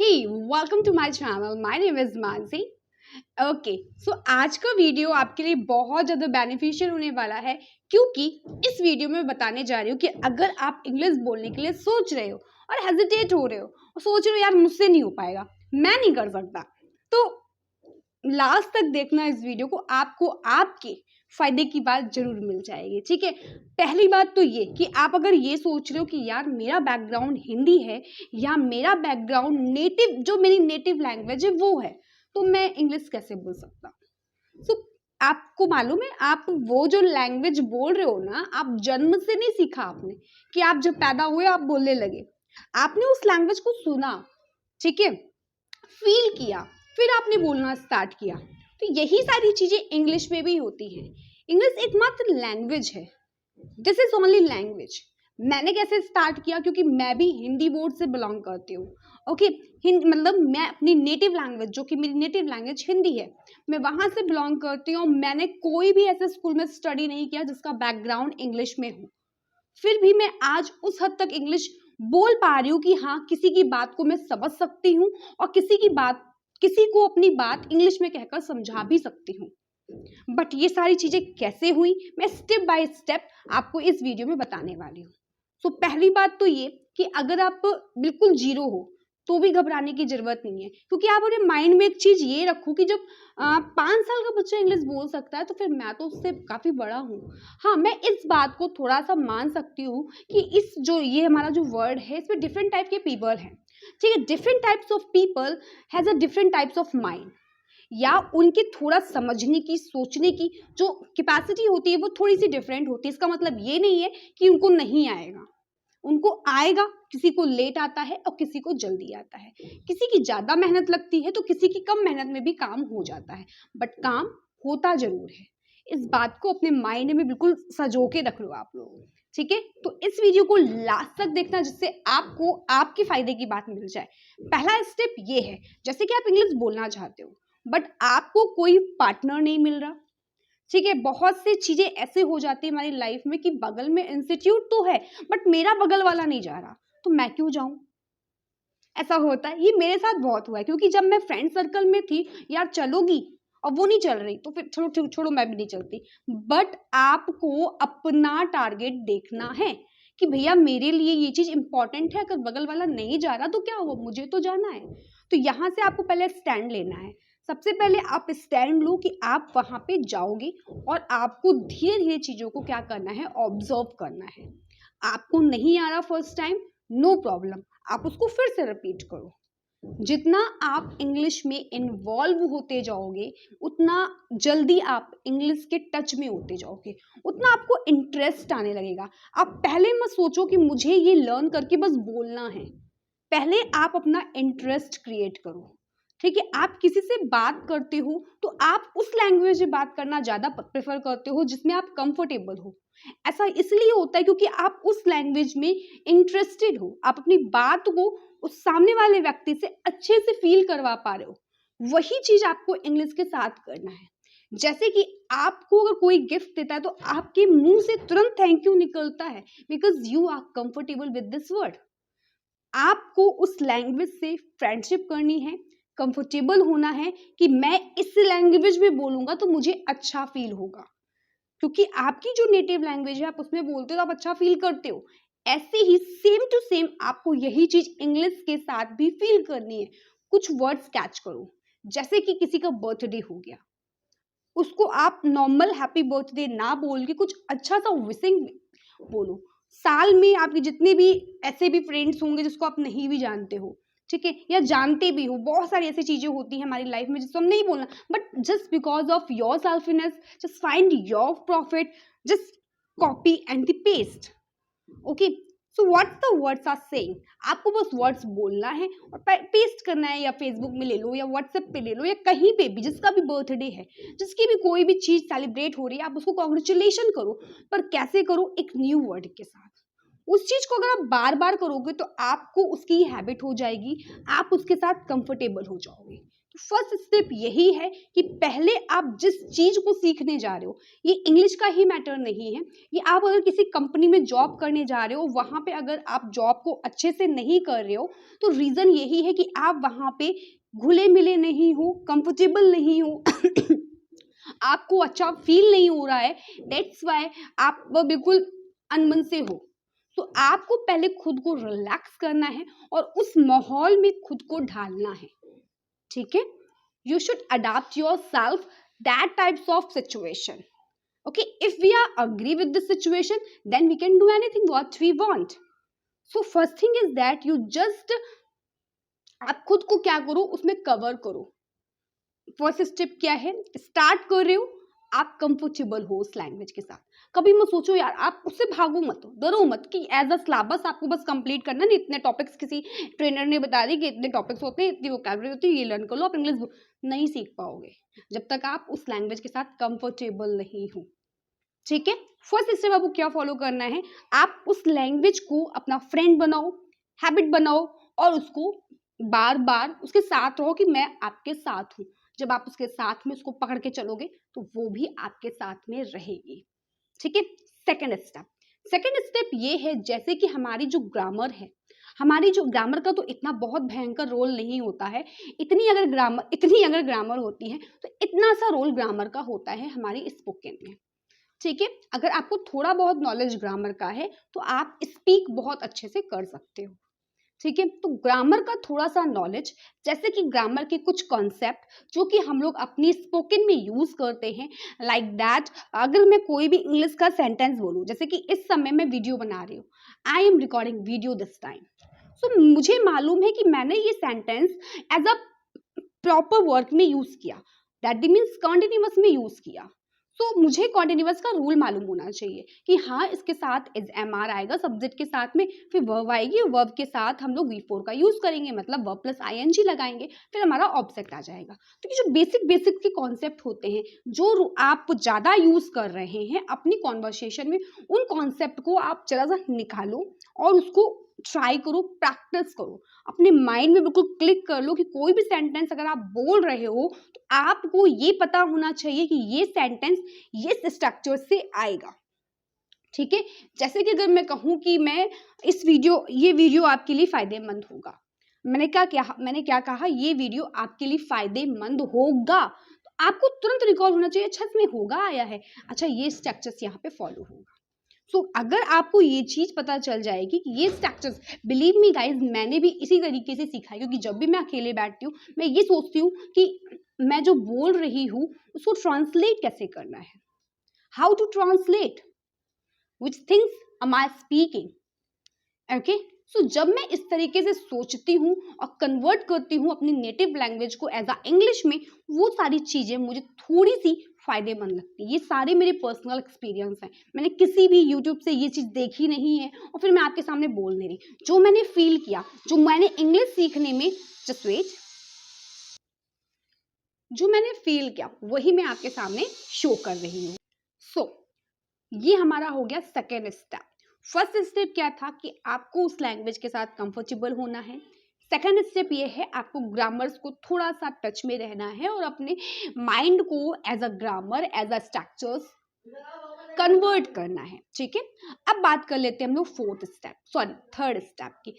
Hey, welcome to my channel. My name is Mansi. Okay so आज का video आपके लिए बहुत ज़्यादा बेनिफिशियल होने वाला है क्योंकि इस वीडियो में मैं बताने जा रही हूँ कि अगर आप इंग्लिश बोलने के लिए सोच रहे हो और हेजिटेट हो रहे हो और सोच रहे हो यार मुझसे नहीं हो पाएगा, मैं नहीं कर सकता, तो लास्ट तक देखना इस वीडियो को, आपको आपके फायदे की बात जरूर मिल जाएगी। ठीक है, पहली बात तो ये कि आप अगर ये सोच रहे हो कि यार मेरा बैकग्राउंड हिंदी है या मेरा बैकग्राउंड नेटिव जो मेरी नेटिव लैंग्वेज है वो है, तो मैं इंग्लिश कैसे बोल सकता। सो आपको मालूम है, आप वो जो लैंग्वेज बोल रहे हो ना, आप जन्म से नहीं सीखा आपने कि आप जब पैदा हुए आप बोलने लगे। आपने उस लैंग्वेज को सुना, ठीक है, फील किया, फिर आपने बोलना स्टार्ट किया। तो यही सारी चीजें इंग्लिश में भी होती हैं। इंग्लिश एकमात्र लैंग्वेज है, दिस इज ओनली लैंग्वेज। मैंने कैसे स्टार्ट किया, क्योंकि मैं भी हिंदी बोर्ड से बिलोंग करती हूँ। ओके, मतलब मैं अपनी नेटिव लैंग्वेज, जो कि मेरी नेटिव लैंग्वेज हिंदी है, मैं वहां से बिलोंग करती हूँ। मैंने कोई भी ऐसे स्कूल में स्टडी नहीं किया जिसका बैकग्राउंड इंग्लिश में हो, फिर भी मैं आज उस हद तक इंग्लिश बोल पा रही हूँ कि हाँ, किसी की बात को मैं समझ सकती हूँ और किसी को अपनी बात इंग्लिश में कहकर समझा भी सकती हूँ। बट ये सारी चीजें कैसे हुई, मैं स्टेप बाय स्टेप आपको इस वीडियो में बताने वाली हूँ। सो पहली बात तो ये कि अगर आप बिल्कुल जीरो हो तो भी घबराने की जरूरत नहीं है, क्योंकि आप अपने माइंड में एक चीज ये रखो कि जब 5 साल का बच्चा इंग्लिश बोल सकता है तो फिर मैं तो उससे काफी बड़ा हूँ। हाँ, मैं इस बात को थोड़ा सा मान सकती हूँ कि इस जो ये हमारा जो वर्ड है, इसमें डिफरेंट टाइप के पीपल हैं। ठीक है, different types of people has a different types of mind, या उनके थोड़ा समझने की, सोचने की जो कैपेसिटी होती है वो थोड़ी सी डिफरेंट होती है। इसका मतलब ये नहीं है कि उनको नहीं आएगा, उनको आएगा। किसी को लेट आता है और किसी को जल्दी आता है, किसी की ज्यादा मेहनत लगती है तो किसी की कम मेहनत में भी काम हो जाता है, बट काम होता जरूर है। इस बात को अपने माइंड में बिल्कुल सजो के रख लो आप लोग। ठीक है, तो इस वीडियो को लास्ट तक देखना जिससे आपको आपके फायदे की बात मिल जाए। पहला स्टेप ये है, जैसे कि आप इंग्लिश बोलना चाहते हो बट आपको कोई पार्टनर नहीं मिल रहा। ठीक है, बहुत सी चीजें ऐसे हो जाती है हमारी लाइफ में कि बगल में इंस्टीट्यूट तो है बट मेरा बगल वाला नहीं जा रहा, तो मैं क्यों जाऊं। ऐसा होता है, ये मेरे साथ बहुत हुआ है, क्योंकि जब मैं फ्रेंड सर्कल में थी, यार चलोगी, और वो नहीं चल रही तो फिर छोड़ो छोड़ो छोड़ो, मैं भी नहीं चलती। बट आपको अपना टारगेट देखना है कि भैया मेरे लिए ये चीज इंपॉर्टेंट है, अगर बगल वाला नहीं जा रहा तो क्या हुआ, मुझे तो जाना है। तो यहाँ से आपको पहले स्टैंड लेना है। सबसे पहले आप स्टैंड लो कि आप वहां पे जाओगे और आपको धीरे धीरे चीजों को क्या करना है, ऑब्जर्व करना है। आपको नहीं आ रहा फर्स्ट टाइम, नो प्रॉब्लम, आप उसको फिर से रिपीट करो। जितना आप इंग्लिश में इन्वॉल्व होते जाओगे उतना जल्दी आप इंग्लिश के टच में होते जाओगे, उतना आपको इंटरेस्ट आने लगेगा। आप पहले मत सोचो कि मुझे ये लर्न करके बस बोलना है, पहले आप अपना इंटरेस्ट क्रिएट करो। ठीक है, आप किसी से बात करते हो तो आप उस लैंग्वेज में बात करना ज्यादा प्रेफर करते हो जिसमें आप कंफर्टेबल हो। ऐसा इसलिए होता है क्योंकि आप उस लैंग्वेज में इंटरेस्टेड हो, आप अपनी बात को उस सामने वाले व्यक्ति से अच्छे से फील करवा पा रहे हो। वही चीज आपको इंग्लिश के साथ करना है। जैसे कि आपको अगर कोई गिफ्ट देता है तो आपके मुंह से तुरंत थैंक यू निकलता है, because you are comfortable with this word. आपको उस लैंग्वेज से फ्रेंडशिप करनी है, कंफर्टेबल होना है कि मैं इस लैंग्वेज में बोलूंगा तो मुझे अच्छा फील होगा, क्योंकि आपकी जो नेटिव लैंग्वेज है आप उसमें बोलते हो तो आप अच्छा फील करते हो। ऐसे ही सेम टू सेम आपको यही चीज इंग्लिश के साथ भी फील करनी है। कुछ वर्ड्स कैच करो, जैसे कि किसी का बर्थडे हो गया, उसको आप नॉर्मल हैप्पी बर्थडे ना बोल के कुछ अच्छा सा विशिंग बोलो। साल में आपके जितने भी ऐसे भी फ्रेंड्स होंगे जिसको आप नहीं भी जानते हो, ठीक है, या जानते भी हो, बहुत सारी ऐसी चीजें होती हैं हमारी लाइफ में जिसको हम नहीं बोलना, but just because of your selfishness, just find your profit, just copy and the paste. Okay, so what's the words are saying, आपको बस वर्ड्स बोलना है और पेस्ट करना है, या फेसबुक में ले लो या व्हाट्सएप पे ले लो या कहीं पे भी, जिसका भी बर्थडे है, जिसकी भी कोई भी चीज सेलिब्रेट हो रही है, आप उसको कॉन्ग्रेचुलेशन करो। पर कैसे करो, एक न्यू वर्ड के साथ। उस चीज को अगर आप बार बार करोगे तो आपको उसकी हैबिट हो जाएगी, आप उसके साथ कंफर्टेबल हो जाओगे। फर्स्ट स्टेप यही है कि पहले आप जिस चीज को सीखने जा रहे हो, ये इंग्लिश का ही मैटर नहीं है, ये आप अगर किसी कंपनी में जॉब करने जा रहे हो, वहां पे अगर आप जॉब को अच्छे से नहीं कर रहे हो, तो रीजन यही है कि आप वहां पे घुले मिले नहीं हो, कंफर्टेबल नहीं हो आपको अच्छा फील नहीं हो रहा है, दैट्स वाई आप बिल्कुल अनमन से हो। तो आपको पहले खुद को रिलैक्स करना है और उस माहौल में खुद को ढालना है, ठीक है। You should adapt yourself that types of situation. Okay, if we are agree with this situation then we can do anything what we want. So first thing is that you just, आप खुद को क्या करो, उसमें cover करो। First step क्या है, start कर रहे हो, आप कंफर्टेबल हो उस लैंग्वेज के साथ। कभी मत सोचो यार, आप उससे भागो मत, डरो मत कि एज अ सिलेबस आपको बस कंप्लीट करना नहीं, इतने टॉपिक्स किसी ट्रेनर ने बता दी कि इतने टॉपिक्स होते हैं, इतनी वोकैबुलरी होती है, ये लर्न कर लो, आप इंग्लिश नहीं सीख पाओगे जब तक आप उस लैंग्वेज के साथ कंफर्टेबल नहीं हो, ठीक है। फर्स्ट स्टेप आपको क्या फॉलो करना है, आप उस लैंग्वेज को अपना फ्रेंड बनाओ, हैबिट बनाओ और उसको बार बार उसके साथ रहो कि मैं आपके साथ हूँ। जब आप उसके साथ में उसको पकड़ के चलोगे तो वो भी आपके साथ में रहेगी, ठीक है। सेकेंड स्टेप ये है, जैसे कि हमारी जो ग्रामर है, हमारी जो ग्रामर का तो इतना बहुत भयंकर रोल नहीं होता है, इतनी अगर ग्रामर होती है तो इतना सा रोल ग्रामर का होता है हमारी स्पोकन में, ठीक है। अगर आपको थोड़ा बहुत नॉलेज ग्रामर का है तो आप स्पीक बहुत अच्छे से कर सकते हो, ठीक है। तो ग्रामर का थोड़ा सा नॉलेज, जैसे कि ग्रामर के कुछ कॉन्सेप्ट जो कि हम लोग अपनी स्पोकन में यूज करते हैं, लाइक दैट अगर मैं कोई भी इंग्लिश का सेंटेंस बोलूं, जैसे कि इस समय मैं वीडियो बना रही हूँ, I am recording video this time, so मुझे मालूम है कि मैंने ये sentence as a proper work में यूज किया, दैट मीन्स कॉन्टिन्यूअस में यूज किया। तो मुझे कॉन्टिन्यूअस का रूल मालूम होना चाहिए कि हाँ, इसके साथ इज एम आर आएगा सब्जेक्ट के साथ में, फिर वर्ब आएगी, वर्ब के साथ हम लोग V4 का यूज करेंगे, मतलब वर्ब प्लस ING लगाएंगे, फिर हमारा ऑब्जेक्ट आ जाएगा। तो ये जो बेसिक के कॉन्सेप्ट होते हैं जो आप ज्यादा यूज कर रहे हैं अपनी कॉन्वर्सेशन में, उन कॉन्सेप्ट को आप जरा सा निकालो और उसको ट्राई करो, प्रैक्टिस करो, अपने माइंड में बिल्कुल क्लिक कर लो कि कोई भी सेंटेंस अगर आप बोल रहे हो तो आपको ये पता होना चाहिए कि ये सेंटेंस ये स्ट्रक्चर से आएगा, ठीक है। जैसे कि अगर मैं कहूं कि मैं ये वीडियो आपके लिए फायदेमंद होगा, मैंने क्या कहा, ये वीडियो आपके लिए फायदेमंद होगा, तो आपको तुरंत रिकॉल होना चाहिए, अच्छा इसमें होगा आया है, अच्छा ये स्ट्रक्चर्स यहाँ पे फॉलो होगा। सो अगर आपको ये चीज पता चल जाएगी कि ये स्ट्रक्चर्स, बिलीव मी गाइज, मैंने भी इसी तरीके से सीखा है, क्योंकि जब भी मैं अकेले बैठती हूँ मैं ये सोचती हूँ कि मैं जो बोल रही हूँ उसको ट्रांसलेट कैसे करना है, how to translate, which things am I speaking, okay. So जब मैं इस तरीके से सोचती हूँ और कन्वर्ट करती हूँ अपनी नेटिव लैंग्वेज को एज अ इंग्लिश में, वो सारी चीजें मुझे थोड़ी सी फायदेमंद लगती है। ये सारे मेरे पर्सनल एक्सपीरियंस हैं, मैंने किसी भी यूट्यूब से ये चीज देखी नहीं है और फिर मैं आपके सामने बोल नहीं रही, जो मैंने फील किया, जो मैंने इंग्लिश सीखने में, जस्ट वेट, जो मैंने फील किया वही मैं आपके सामने शो कर रही हूँ। सो ये हमारा हो गया सेकेंड स्टेप। फर्स्ट स्टेप क्या था कि आपको उस लैंग्वेज के साथ कंफर्टेबल होना है। सेकेंड स्टेप ये है आपको ग्रामर्स को थोड़ा सा टच में रहना है और अपने माइंड को as a grammar, as a structures convert करना है, ठीक है। अब बात कर लेते हैं हम लोग थर्ड स्टेप की।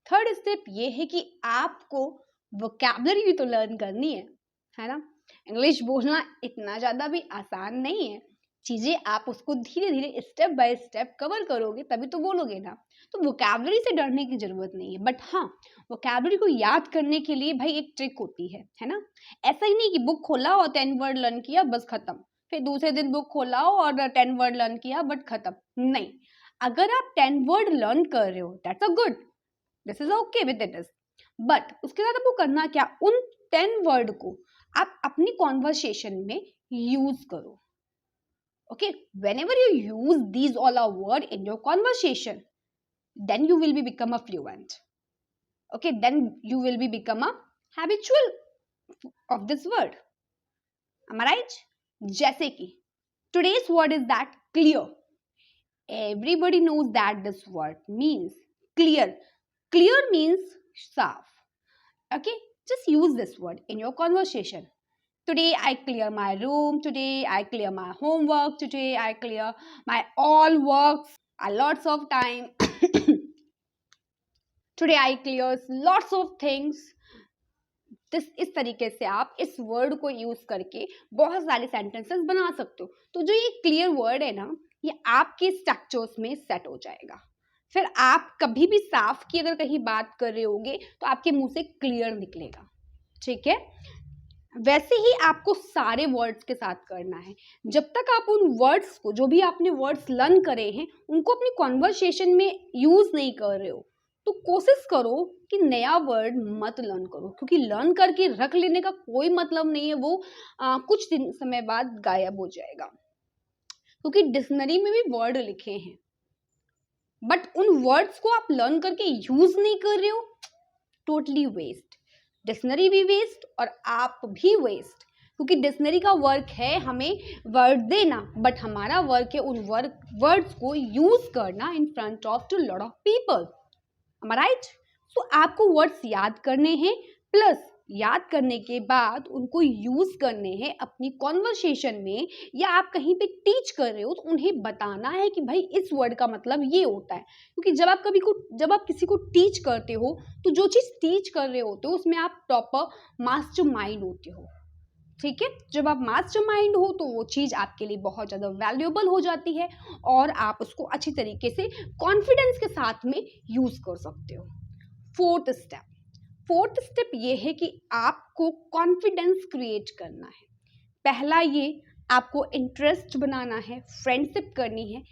थर्ड स्टेप ये है कि आपको वोकैबुलरी भी तो लर्न करनी है ना। इंग्लिश बोलना इतना ज्यादा भी आसान नहीं है, चीजें आप उसको धीरे धीरे स्टेप बाय स्टेप कवर करोगे तभी तो बोलोगे ना। तो वोकैबुलरी से डरने की जरूरत नहीं है, बट हाँ, वोकैबुलरी को याद करने के लिए भाई एक ट्रिक होती है ना। ऐसा ही नहीं कि बुक खोला और 10 वर्ड लर्न किया बस खत्म, फिर दूसरे दिन बुक खोला और 10 वर्ड लर्न किया बट खत्म, नहीं। अगर आप 10 वर्ड लर्न कर रहे हो, that's a good, this is okay with it is, but उसके बाद आपको करना क्या, उन 10 वर्ड को आप अपनी कॉन्वर्सेशन में यूज करो। Okay, whenever you use these all are word in your conversation, then you will become a fluent. Okay, then you will become a habitual of this word. Am I right? जैसे कि today's word is that clear. Everybody knows that this word means clear. Clear means साफ. Okay, just use this word in your conversation. Today I clear my room, today I clear my homework, today I clear my all works a lots of time. Today I clears lots of things. इस तरीके से आप इस word को use करके बहुत सारे sentences बना सकते हो। तो जो ये क्लियर वर्ड है ना, ये आपके स्ट्रक्चर्स में सेट हो जाएगा। फिर आप कभी भी साफ की अगर कहीं बात कर रहे होगे तो आपके मुंह से क्लियर निकलेगा। ठीक है, वैसे ही आपको सारे वर्ड्स के साथ करना है। जब तक आप उन वर्ड्स को, जो भी आपने वर्ड्स लर्न करे हैं, उनको अपनी कॉन्वर्सेशन में यूज नहीं कर रहे हो, तो कोशिश करो कि नया वर्ड मत लर्न करो, क्योंकि लर्न करके रख लेने का कोई मतलब नहीं है। वो कुछ दिन समय बाद गायब हो जाएगा, क्योंकि डिक्शनरी में भी वर्ड लिखे हैं, बट उन वर्ड्स को आप लर्न करके यूज नहीं कर रहे हो, टोटली वेस्ट। डिक्शनरी भी वेस्ट और आप भी वेस्ट, क्योंकि डिक्शनरी का वर्क है हमें वर्ड देना, बट हमारा वर्क है उन वर्ड्स को यूज करना in front of to lot of people. Right? So आपको वर्ड्स याद करने हैं, प्लस याद करने के बाद उनको यूज करने हैं अपनी कॉन्वर्सेशन में, या आप कहीं पे टीच कर रहे हो तो उन्हें बताना है कि भाई इस वर्ड का मतलब ये होता है। क्योंकि जब आप किसी को टीच करते हो तो जो चीज टीच कर रहे होते हो उसमें आप प्रॉपर मास्टर माइंड होते हो। ठीक है, जब आप मास्टर माइंड हो तो वो चीज आपके लिए बहुत ज्यादा वैल्यूएबल हो जाती है और आप उसको अच्छी तरीके से कॉन्फिडेंस के साथ में यूज कर सकते हो। फोर्थ स्टेप ये है कि आपको कॉन्फिडेंस क्रिएट करना है। पहला ये, आपको इंटरेस्ट बनाना है, फ्रेंडशिप करनी है।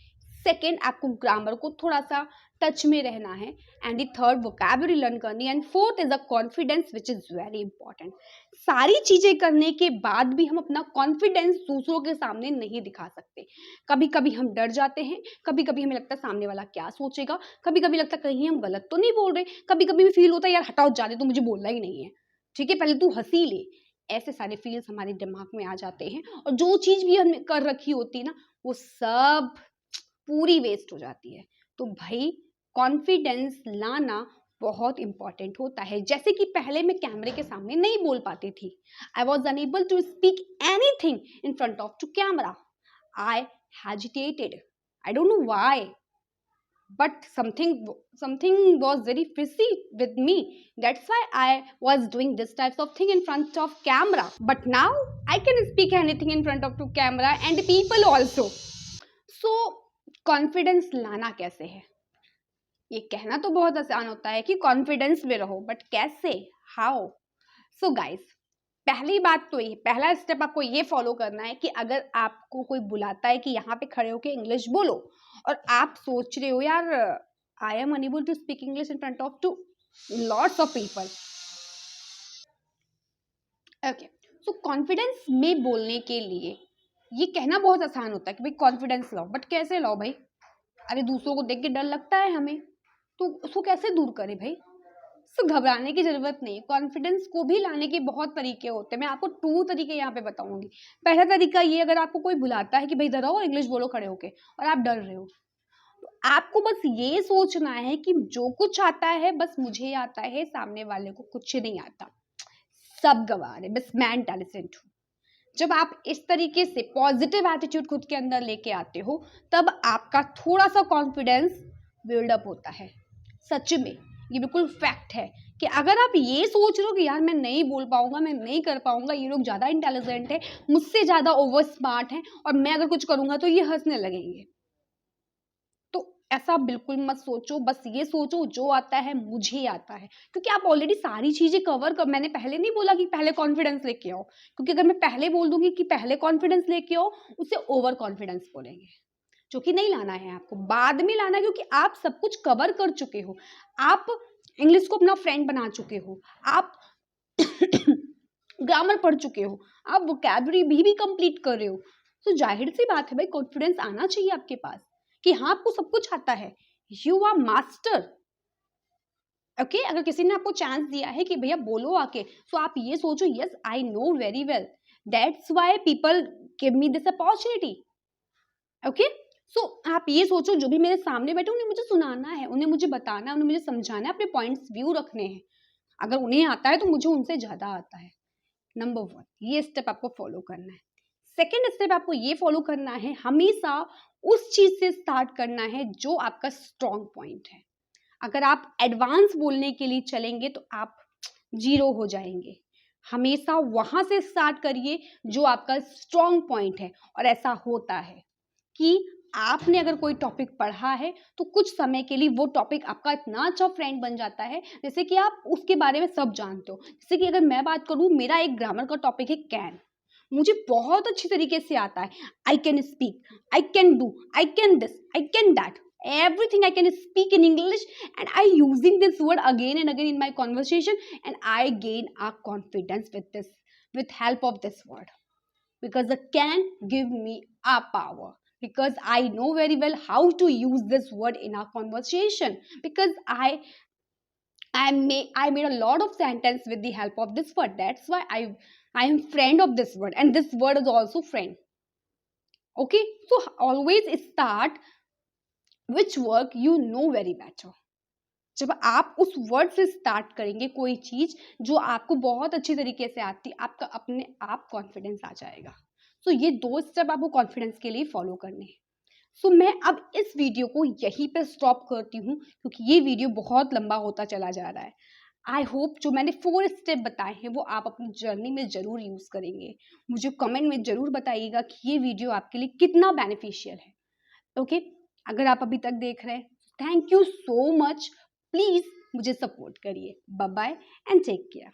सेकेंड, आपको ग्रामर को थोड़ा सा टच में रहना है। And the third, vocabulary learn करनी है। And fourth is a confidence which is very important. सारी चीजें करने के बाद भी हम अपना कॉन्फिडेंस दूसरों के सामने नहीं दिखा सकते। कभी कभी हम डर जाते हैं, कभी कभी हमें लगता है सामने वाला क्या सोचेगा, कभी कभी लगता है कहीं हम गलत तो नहीं बोल रहे, कभी कभी भी फील होता है यार हटाओ जाने तो, मुझे बोलना ही नहीं है, ठीक है पहले तू हंसी ले। ऐसे सारे फील्स हमारे दिमाग में आ जाते हैं और जो चीज भी हमने कर रखी होती है ना, वो सब पूरी वेस्ट हो जाती है। तो भाई कॉन्फिडेंस लाना बहुत इंपॉर्टेंट होता है। जैसे कि पहले मैं कैमरे के सामने नहीं बोल पाती थी, I was unable to speak anything in front of to camera. I hesitated, I don't know why, but something was very fishy with me. That's why I was doing this types of thing in front of camera, but now I can speak anything in front of to camera and people also. So confidence लाना कैसे है? ये कहना तो बहुत आसान होता है कि कॉन्फिडेंस में रहो, बट कैसे, हाउ? सो गाइस, पहली बात तो ये, पहला स्टेप आपको ये फॉलो करना है कि अगर आपको कोई बुलाता है कि यहाँ पे खड़े होके इंग्लिश बोलो, और आप सोच रहे हो यार I am unable to speak English in front of to lots of people. Okay, so confidence में बोलने के लिए ये कहना बहुत आसान होता है कि भाई कॉन्फिडेंस लाओ, बट कैसे लाओ भाई? अरे दूसरों को देख के डर लगता है हमें, तो उसको कैसे दूर करें भाई? तो घबराने की जरूरत नहीं। कॉन्फिडेंस को भी लाने के बहुत तरीके होते हैं। मैं आपको 2 तरीके यहाँ पे बताऊंगी। पहला तरीका ये, अगर आपको कोई बुलाता है कि भाई इधर आओ और इंग्लिश बोलो खड़े होके, और आप डर रहे हो, तो आपको बस ये सोचना है कि जो कुछ आता है बस मुझे आता है, सामने वाले को कुछ नहीं आता, सब गवार है, बस मैं इंटेलिजेंट हूँ। जब आप इस तरीके से पॉजिटिव एटीट्यूड खुद के अंदर लेके आते हो, तब आपका थोड़ा सा कॉन्फिडेंस बिल्डअप होता है। सच में ये बिल्कुल फैक्ट है कि अगर आप ये सोच रहे हो कि यार मैं नहीं बोल पाऊंगा, मैं नहीं कर पाऊंगा, ये लोग ज्यादा इंटेलिजेंट है, मुझसे ज्यादा ओवर स्मार्ट है, और मैं अगर कुछ करूंगा तो ये हंसने लगेंगे, तो ऐसा बिल्कुल मत सोचो। बस ये सोचो जो आता है मुझे आता है, क्योंकि आप ऑलरेडी सारी चीजें कवर कर। मैंने पहले नहीं बोला कि पहले कॉन्फिडेंस लेके आओ, क्योंकि अगर मैं पहले बोल दूंगी कि पहले कॉन्फिडेंस लेके आओ, उससे ओवर कॉन्फिडेंस बोलेंगे, जो कि नहीं लाना है आपको, बाद में लाना है, क्योंकि आप सब कुछ कवर कर चुके हो। आप इंग्लिश को अपना फ्रेंड बना चुके हो, आप ग्रामर पढ़ चुके हो, आप वोकैबुलरी भी कंप्लीट कर रहे हो। तो जाहिर सी बात है भाई कॉन्फिडेंस आना चाहिए आपके पास कि हाँ आपको सब कुछ आता है, यू आर मास्टर। ओके, अगर किसी ने आपको चांस दिया है कि भैया बोलो आके, तो आप ये सोचो yes I know very well, that's why people give me this opportunity. Okay, so आप ये सोचो जो भी मेरे सामने बैठे उन्हें मुझे सुनाना है, उन्हें मुझे बताना है, उन्हें मुझे समझाना है, अपने पॉइंट्स व्यू रखने हैं। अगर उन्हें आता है तो मुझे उनसे ज़्यादा आता है। नंबर 1 ये स्टेप आपको फॉलो करना है। सेकेंड स्टेप आपको ये फॉलो करना है, हमेशा उस चीज़ से स्टार्ट करना है जो आपका स्ट्रॉन्ग पॉइंट है। अगर आप एडवांस बोलने के लिए चलेंगे तो आप जीरो हो जाएंगे। हमेशा वहां से स्टार्ट करिए जो आपका स्ट्रॉन्ग पॉइंट है। और ऐसा होता है कि आपने अगर कोई टॉपिक पढ़ा है तो कुछ समय के लिए वो टॉपिक आपका इतना अच्छा फ्रेंड बन जाता है, जैसे कि आप उसके बारे में सब जानते हो। जैसे कि अगर मैं बात करूं, मेरा एक ग्रामर का टॉपिक है कैन, मुझे बहुत अच्छी तरीके से आता है। I can speak, I can do, I can this, I can that, everything I can speak in English, and I using this word again and again in my conversation, and I gain a confidence with this, with help of this word, because the can give me a power, because I know very well how to use this word in our conversation, because I made a lot of sentence with the help of this word. That's why I am friend of this word, and this word is also friend. Okay, so always start which work you know very better. जब आप उस word से start करेंगे कोई चीज जो आपको बहुत अच्छी तरीके से आती, आपका अपने आप कॉन्फिडेंस आ जाएगा। सो ये 2 स्टेप आपको कॉन्फिडेंस के लिए फॉलो करने हैं। सो मैं अब इस वीडियो को यहीं पे स्टॉप करती हूँ क्योंकि ये वीडियो बहुत लंबा होता चला जा रहा है। आई होप जो मैंने 4 स्टेप बताए हैं वो आप अपनी जर्नी में ज़रूर यूज़ करेंगे। मुझे कमेंट में ज़रूर बताइएगा कि ये वीडियो आपके लिए कितना बेनिफिशियल है। ओके, अगर आप अभी तक देख रहे हैं, thank you so much. Please मुझे सपोर्ट करिए। Bye bye and take care.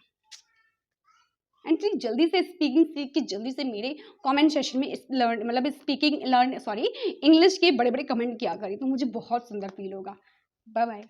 And please जल्दी से स्पीकिंग सीख के जल्दी से मेरे कमेंट सेशन में लर्न मतलब स्पीकिंग लर्न इंग्लिश के बड़े बड़े कमेंट किया करें तो मुझे बहुत सुंदर फील होगा। Bye bye.